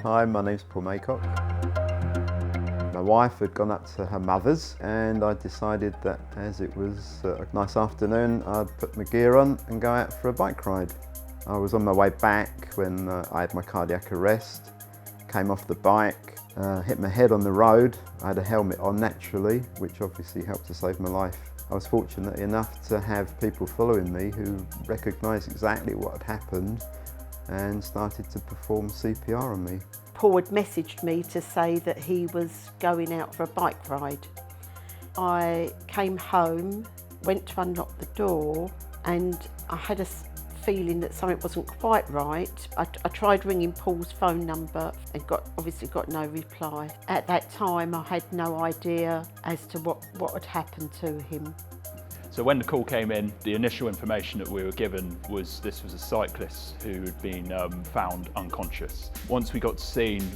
Hi, my name's Paul Maycock. My wife had gone up to her mother's and I decided that as it was a nice afternoon, I'd put my gear on and go out for a bike ride. I was on my way back when I had my cardiac arrest, came off the bike, hit my head on the road. I had a helmet on naturally, which obviously helped to save my life. I was fortunate enough to have people following me who recognised exactly what had happened and started to perform CPR on me. Paul had messaged me to say that he was going out for a bike ride. I came home, went to unlock the door, and I had a feeling that something wasn't quite right. I tried ringing Paul's phone number and obviously got no reply. At that time I had no idea as to what had happened to him. So when the call came in, the initial information that we were given was this was a cyclist who had been found unconscious. Once we got to scene,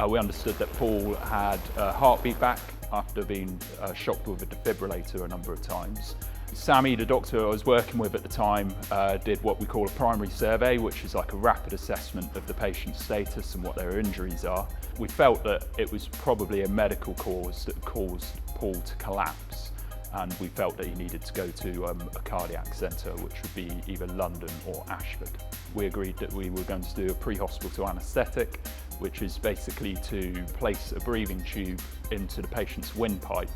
we understood that Paul had a heartbeat back after being shocked with a defibrillator a number of times. Sammy, the doctor I was working with at the time, did what we call a primary survey, which is like a rapid assessment of the patient's status and what their injuries are. We felt that it was probably a medical cause that caused Paul to collapse, and we felt that he needed to go to a cardiac centre, which would be either London or Ashford. We agreed that we were going to do a pre-hospital anaesthetic, which is basically to place a breathing tube into the patient's windpipe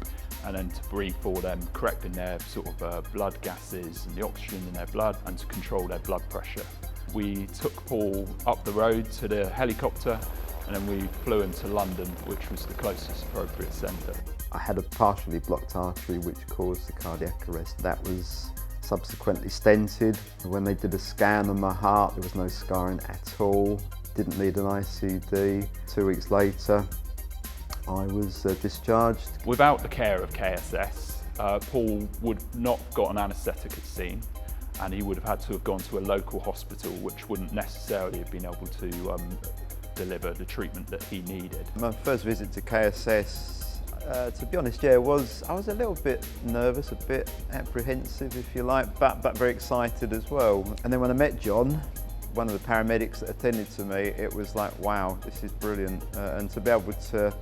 and then to breathe for them, correcting their sort of blood gases and the oxygen in their blood, and to control their blood pressure. We took Paul up the road to the helicopter and then we flew him to London, which was the closest appropriate centre. I had a partially blocked artery which caused the cardiac arrest. That was subsequently stented. When they did a scan on my heart, there was no scarring at all. Didn't need an ICD. 2 weeks later, I was discharged. Without the care of KSS, Paul would not have got an anaesthetic at scene, and he would have had to have gone to a local hospital, which wouldn't necessarily have been able to deliver the treatment that he needed. My first visit to KSS, to be honest, I was a little bit nervous, a bit apprehensive if you like, but very excited as well. And then when I met John, one of the paramedics that attended to me, it was like, wow, this is brilliant. And to be able to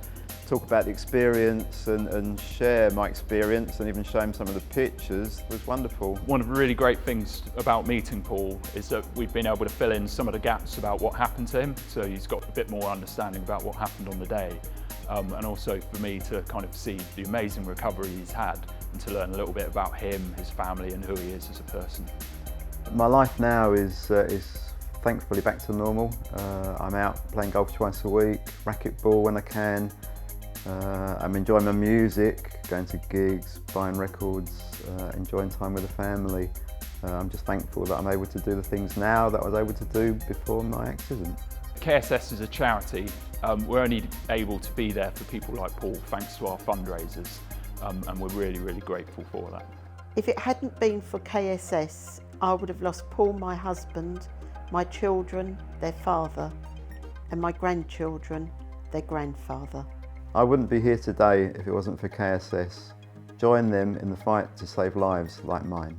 talk about the experience and share my experience and even show him some of the pictures was wonderful. One of the really great things about meeting Paul is that we've been able to fill in some of the gaps about what happened to him, so he's got a bit more understanding about what happened on the day. And also for me to kind of see the amazing recovery he's had and to learn a little bit about him, his family and who he is as a person. My life now is thankfully back to normal. I'm out playing golf twice a week, racquetball when I can. I'm enjoying my music, going to gigs, buying records, enjoying time with the family. I'm just thankful that I'm able to do the things now that I was able to do before my accident. KSS is a charity. We're only able to be there for people like Paul thanks to our fundraisers, and we're really, really grateful for that. If it hadn't been for KSS, I would have lost Paul, my husband, my children, their father, and my grandchildren, their grandfather. I wouldn't be here today if it wasn't for KSS. Join them in the fight to save lives like mine.